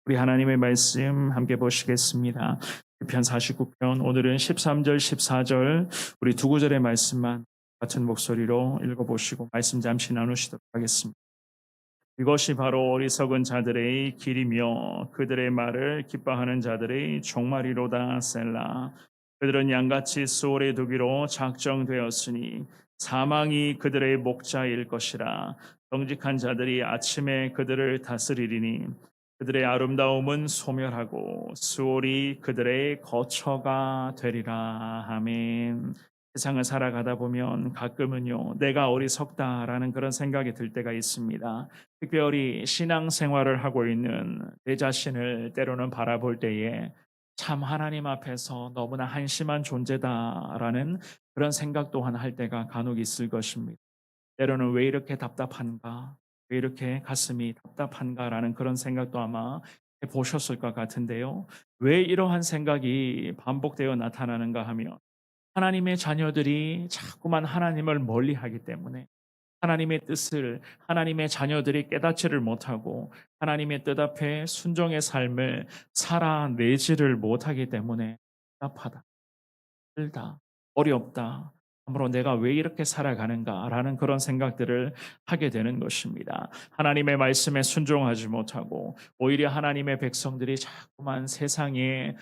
우리 하나님의 말씀 함께 보시겠습니다. 편 49편 오늘은 13절 14절 우리 두 구절의 말씀만 같은 목소리로 읽어보시고 말씀 잠시 나누시도록 하겠습니다. 이것이 바로 어리석은 자들의 길이며 그들의 말을 기뻐하는 자들의 종말이로다. 셀라. 그들은 양같이 수월에 두기로 작정되었으니 사망이 그들의 목자일 것이라. 정직한 자들이 아침에 그들을 다스리리니 그들의 아름다움은 소멸하고 수월이 그들의 거처가 되리라. 아멘. 세상을 살아가다 보면 가끔은요, 내가 어리석다라는 그런 생각이 들 때가 있습니다. 특별히 신앙생활을 하고 있는 내 자신을 때로는 바라볼 때에 참 하나님 앞에서 너무나 한심한 존재다라는 그런 생각 또한 할 때가 간혹 있을 것입니다. 때로는 왜 이렇게 답답한가? 왜 이렇게 가슴이 답답한가라는 그런 생각도 아마 해 보셨을 것 같은데요. 왜 이러한 생각이 반복되어 나타나는가 하면 하나님의 자녀들이 자꾸만 하나님을 멀리하기 때문에 하나님의 뜻을 하나님의 자녀들이 깨닫지를 못하고 하나님의 뜻 앞에 순종의 삶을 살아내지를 못하기 때문에 답답하다, 힘들다, 어렵다. 그러므로 내가 왜 이렇게 살아가는가라는 그런 생각들을 하게 되는 것입니다. 하나님의 말씀에 순종하지 못하고 오히려 하나님의 백성들이 자꾸만 세상에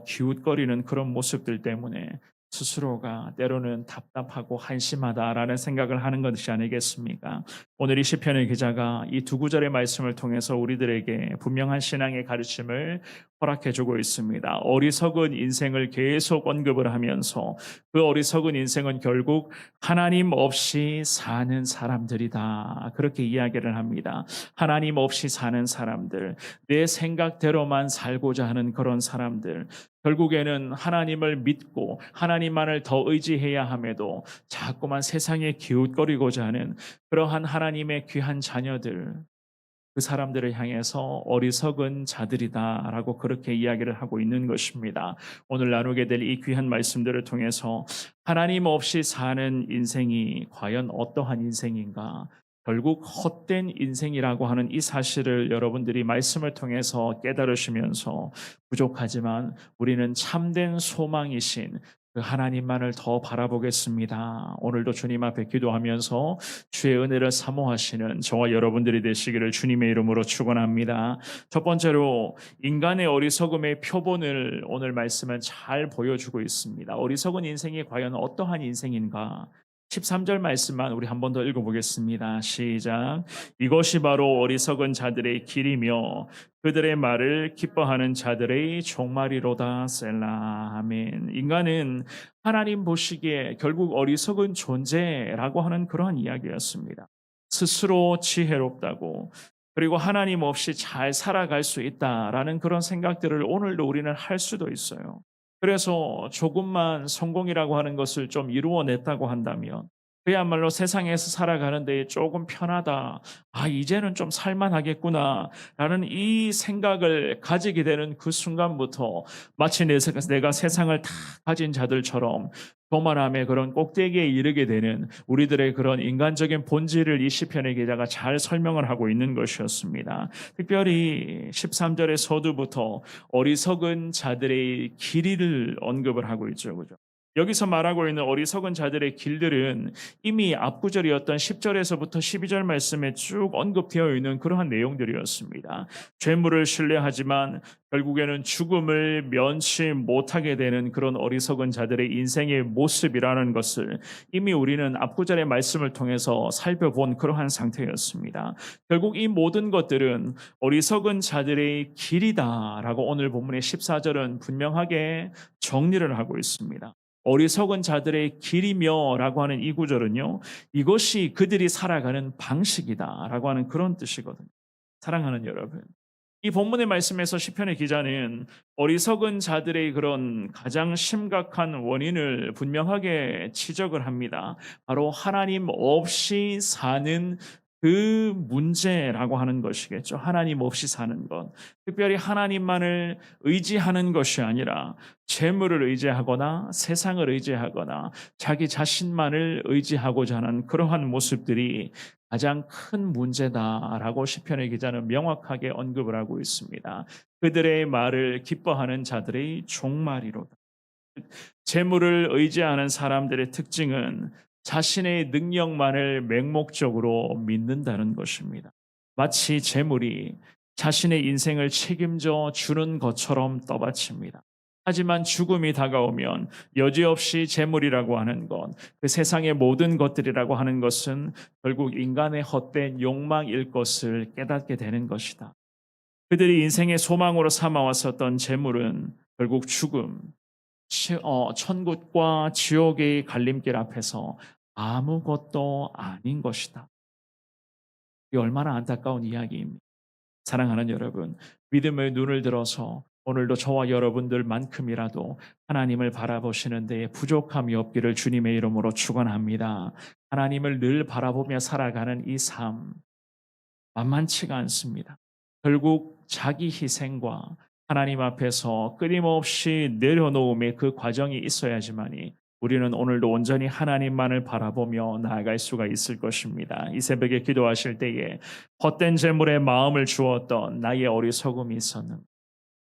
기웃거리는 그런 모습들 때문에 스스로가 때로는 답답하고 한심하다라는 생각을 하는 것이 아니겠습니까? 오늘 이 시편의 기자가 이 두 구절의 말씀을 통해서 우리들에게 분명한 신앙의 가르침을 허락해 주고 있습니다. 어리석은 인생을 계속 언급을 하면서 그 어리석은 인생은 결국 하나님 없이 사는 사람들이다. 그렇게 이야기를 합니다. 하나님 없이 사는 사람들, 내 생각대로만 살고자 하는 그런 사람들, 결국에는 하나님을 믿고 하나님만을 더 의지해야 함에도 자꾸만 세상에 기웃거리고자 하는 그러한 하나님의 귀한 자녀들, 그 사람들을 향해서 어리석은 자들이다라고 그렇게 이야기를 하고 있는 것입니다. 오늘 나누게 될 이 귀한 말씀들을 통해서 하나님 없이 사는 인생이 과연 어떠한 인생인가? 결국 헛된 인생이라고 하는 이 사실을 여러분들이 말씀을 통해서 깨달으시면서 부족하지만 우리는 참된 소망이신 그 하나님만을 더 바라보겠습니다. 오늘도 주님 앞에 기도하면서 주의 은혜를 사모하시는 저와 여러분들이 되시기를 주님의 이름으로 축원합니다. 첫 번째로 인간의 어리석음의 표본을 오늘 말씀은 잘 보여주고 있습니다. 어리석은 인생이 과연 어떠한 인생인가? 13절 말씀만 우리 한 번 더 읽어보겠습니다. 시작. 이것이 바로 어리석은 자들의 길이며 그들의 말을 기뻐하는 자들의 종말이로다. 셀라. 아멘. 인간은 하나님 보시기에 결국 어리석은 존재라고 하는 그러한 이야기였습니다. 스스로 지혜롭다고 그리고 하나님 없이 잘 살아갈 수 있다라는 그런 생각들을 오늘도 우리는 할 수도 있어요. 그래서 조금만 성공이라고 하는 것을 좀 이루어냈다고 한다면 그야말로 세상에서 살아가는 데 조금 편하다. 아, 이제는 좀 살만하겠구나. 라는 이 생각을 가지게 되는 그 순간부터 마치 내가 세상을 다 가진 자들처럼 교만함의 그런 꼭대기에 이르게 되는 우리들의 그런 인간적인 본질을 이 시편의 기자가 잘 설명을 하고 있는 것이었습니다. 특별히 13절의 서두부터 어리석은 자들의 길이를 언급을 하고 있죠. 그죠? 여기서 말하고 있는 어리석은 자들의 길들은 이미 앞구절이었던 10절에서부터 12절 말씀에 쭉 언급되어 있는 그러한 내용들이었습니다. 죄물을 신뢰하지만 결국에는 죽음을 면치 못하게 되는 그런 어리석은 자들의 인생의 모습이라는 것을 이미 우리는 앞구절의 말씀을 통해서 살펴본 그러한 상태였습니다. 결국 이 모든 것들은 어리석은 자들의 길이다라고 오늘 본문의 14절은 분명하게 정리를 하고 있습니다. 어리석은 자들의 길이며 라고 하는 이 구절은요, 이것이 그들이 살아가는 방식이다 라고 하는 그런 뜻이거든요. 사랑하는 여러분, 이 본문의 말씀에서 시편의 기자는 어리석은 자들의 그런 가장 심각한 원인을 분명하게 지적을 합니다. 바로 하나님 없이 사는 그 문제라고 하는 것이겠죠. 하나님 없이 사는 것. 특별히 하나님만을 의지하는 것이 아니라 재물을 의지하거나 세상을 의지하거나 자기 자신만을 의지하고자 하는 그러한 모습들이 가장 큰 문제다라고 시편의 기자는 명확하게 언급을 하고 있습니다. 그들의 말을 기뻐하는 자들의 종말이로다. 재물을 의지하는 사람들의 특징은 자신의 능력만을 맹목적으로 믿는다는 것입니다. 마치 재물이 자신의 인생을 책임져 주는 것처럼 떠받칩니다. 하지만 죽음이 다가오면 여지없이 재물이라고 하는 것, 그 세상의 모든 것들이라고 하는 것은 결국 인간의 헛된 욕망일 것을 깨닫게 되는 것이다. 그들이 인생의 소망으로 삼아왔었던 재물은 결국 죽음, 천국과 지옥의 갈림길 앞에서 아무것도 아닌 것이다. 이 얼마나 안타까운 이야기입니다. 사랑하는 여러분, 믿음의 눈을 들어서 오늘도 저와 여러분들만큼이라도 하나님을 바라보시는 데에 부족함이 없기를 주님의 이름으로 축원합니다. 하나님을 늘 바라보며 살아가는 이 삶 만만치가 않습니다. 결국 자기 희생과 하나님 앞에서 끊임없이 내려놓음의 그 과정이 있어야지만이 우리는 오늘도 온전히 하나님만을 바라보며 나아갈 수가 있을 것입니다. 이 새벽에 기도하실 때에 헛된 재물에 마음을 주었던 나의 어리석음이 있었는데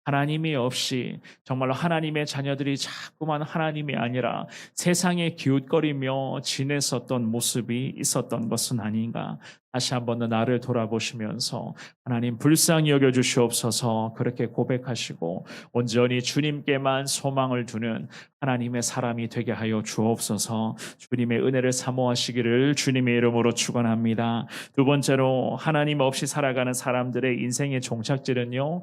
하나님이 없이 정말로 하나님의 자녀들이 자꾸만 하나님이 아니라 세상에 기웃거리며 지냈었던 모습이 있었던 것은 아닌가. 다시 한번 더 나를 돌아보시면서 하나님 불쌍히 여겨주시옵소서 그렇게 고백하시고 온전히 주님께만 소망을 두는 하나님의 사람이 되게 하여 주옵소서. 주님의 은혜를 사모하시기를 주님의 이름으로 축원합니다. 두 번째로 하나님 없이 살아가는 사람들의 인생의 종착지는요.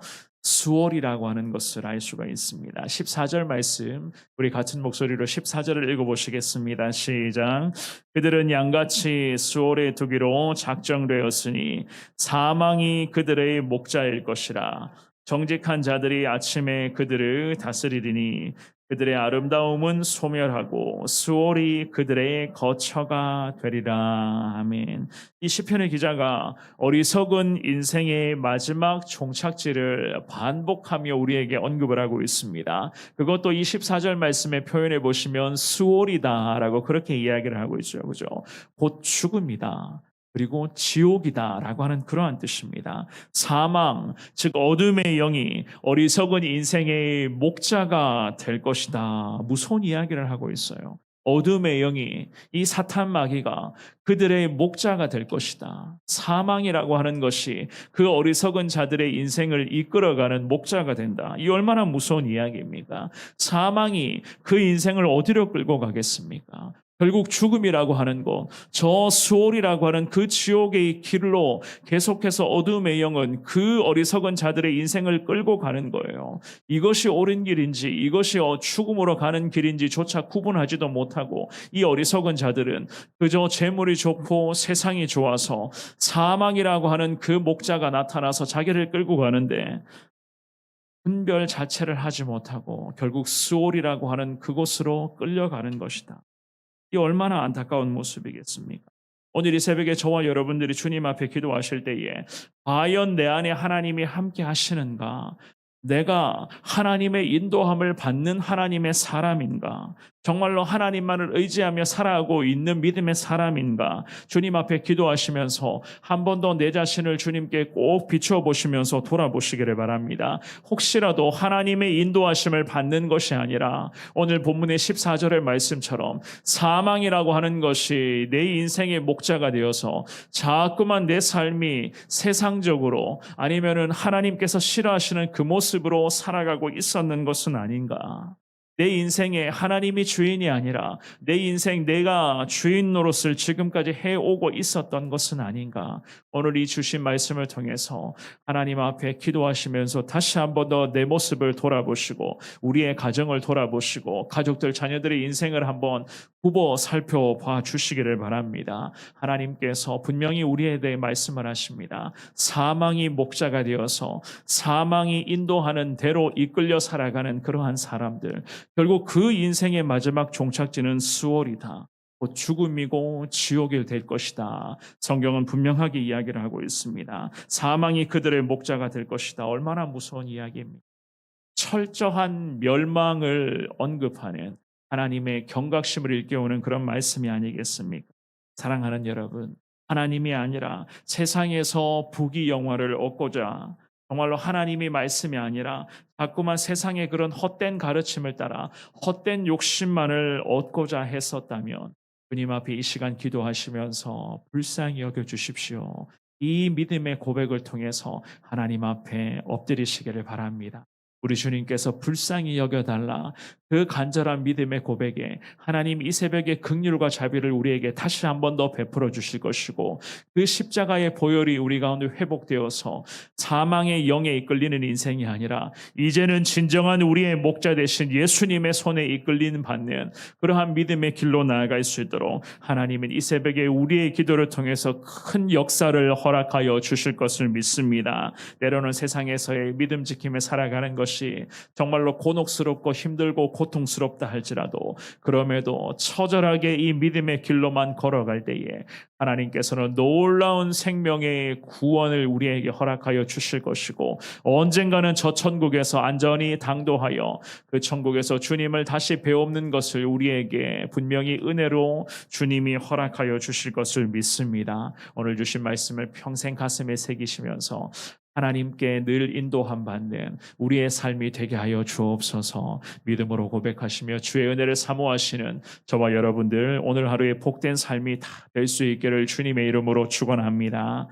수월이라고 하는 것을 알 수가 있습니다. 14절 말씀 우리 같은 목소리로 14절을 읽어보시겠습니다. 시작. 그들은 양같이 수월에 두기로 작정되었으니 사망이 그들의 목자일 것이라. 정직한 자들이 아침에 그들을 다스리리니 그들의 아름다움은 소멸하고 수월이 그들의 거처가 되리라. 아멘. 이 시편의 기자가 어리석은 인생의 마지막 종착지를 반복하며 우리에게 언급을 하고 있습니다. 그것도 24절 말씀에 표현해 보시면 수월이다라고 그렇게 이야기를 하고 있죠. 그죠? 곧 죽음이다. 그리고 지옥이다라고 하는 그러한 뜻입니다. 사망, 즉 어둠의 영이 어리석은 인생의 목자가 될 것이다. 무서운 이야기를 하고 있어요. 어둠의 영이 이 사탄 마귀가 그들의 목자가 될 것이다. 사망이라고 하는 것이 그 어리석은 자들의 인생을 이끌어가는 목자가 된다. 이 얼마나 무서운 이야기입니까? 사망이 그 인생을 어디로 끌고 가겠습니까? 결국 죽음이라고 하는 것, 저 수월이라고 하는 그 지옥의 길로 계속해서 어둠의 영은 그 어리석은 자들의 인생을 끌고 가는 거예요. 이것이 옳은 길인지 이것이 죽음으로 가는 길인지조차 구분하지도 못하고 이 어리석은 자들은 그저 재물이 좋고 세상이 좋아서 사망이라고 하는 그 목자가 나타나서 자기를 끌고 가는데 분별 자체를 하지 못하고 결국 수월이라고 하는 그곳으로 끌려가는 것이다. 이 얼마나 안타까운 모습이겠습니까? 오늘 이 새벽에 저와 여러분들이 주님 앞에 기도하실 때에 과연 내 안에 하나님이 함께 하시는가? 내가 하나님의 인도함을 받는 하나님의 사람인가? 정말로 하나님만을 의지하며 살아가고 있는 믿음의 사람인가? 주님 앞에 기도하시면서 한 번 더 내 자신을 주님께 꼭 비추어 보시면서 돌아보시기를 바랍니다. 혹시라도 하나님의 인도하심을 받는 것이 아니라 오늘 본문의 14절의 말씀처럼 사망이라고 하는 것이 내 인생의 목자가 되어서 자꾸만 내 삶이 세상적으로 아니면은 하나님께서 싫어하시는 그 모습으로 살아가고 있었는 것은 아닌가? 내 인생에 하나님이 주인이 아니라 내 인생 내가 주인 노릇을 지금까지 해오고 있었던 것은 아닌가. 오늘 이 주신 말씀을 통해서 하나님 앞에 기도하시면서 다시 한 번 더 내 모습을 돌아보시고 우리의 가정을 돌아보시고 가족들 자녀들의 인생을 한번 굽어 살펴봐 주시기를 바랍니다. 하나님께서 분명히 우리에 대해 말씀을 하십니다. 사망이 목자가 되어서 사망이 인도하는 대로 이끌려 살아가는 그러한 사람들, 결국 그 인생의 마지막 종착지는 수월이다. 곧 죽음이고 지옥이 될 것이다. 성경은 분명하게 이야기를 하고 있습니다. 사망이 그들의 목자가 될 것이다. 얼마나 무서운 이야기입니까? 철저한 멸망을 언급하는 하나님의 경각심을 일깨우는 그런 말씀이 아니겠습니까? 사랑하는 여러분, 하나님이 아니라 세상에서 부귀영화를 얻고자 정말로 하나님이 말씀이 아니라 자꾸만 세상의 그런 헛된 가르침을 따라 헛된 욕심만을 얻고자 했었다면 주님 앞에 이 시간 기도하시면서 불쌍히 여겨 주십시오. 이 믿음의 고백을 통해서 하나님 앞에 엎드리시기를 바랍니다. 우리 주님께서 불쌍히 여겨달라. 그 간절한 믿음의 고백에 하나님 이 새벽에 긍휼과 자비를 우리에게 다시 한 번 더 베풀어 주실 것이고, 그 십자가의 보혈이 우리 가운데 회복되어서 사망의 영에 이끌리는 인생이 아니라 이제는 진정한 우리의 목자 되신 예수님의 손에 이끌리는 받는 그러한 믿음의 길로 나아갈 수 있도록 하나님은 이 새벽에 우리의 기도를 통해서 큰 역사를 허락하여 주실 것을 믿습니다. 때로는 세상에서의 믿음 지킴에 살아가는 것이 정말로 곤혹스럽고 힘들고 고통스럽다 할지라도, 그럼에도 처절하게 이 믿음의 길로만 걸어갈 때에 하나님께서는 놀라운 생명의 구원을 우리에게 허락하여 주실 것이고, 언젠가는 저 천국에서 안전히 당도하여 그 천국에서 주님을 다시 배우는 것을 우리에게 분명히 은혜로 주님이 허락하여 주실 것을 믿습니다. 오늘 주신 말씀을 평생 가슴에 새기시면서 하나님께 늘 인도함 받는 우리의 삶이 되게 하여 주옵소서. 믿음으로 고백하시며 주의 은혜를 사모하시는 저와 여러분들, 오늘 하루의 복된 삶이 다 될 수 있기를 주님의 이름으로 축원합니다.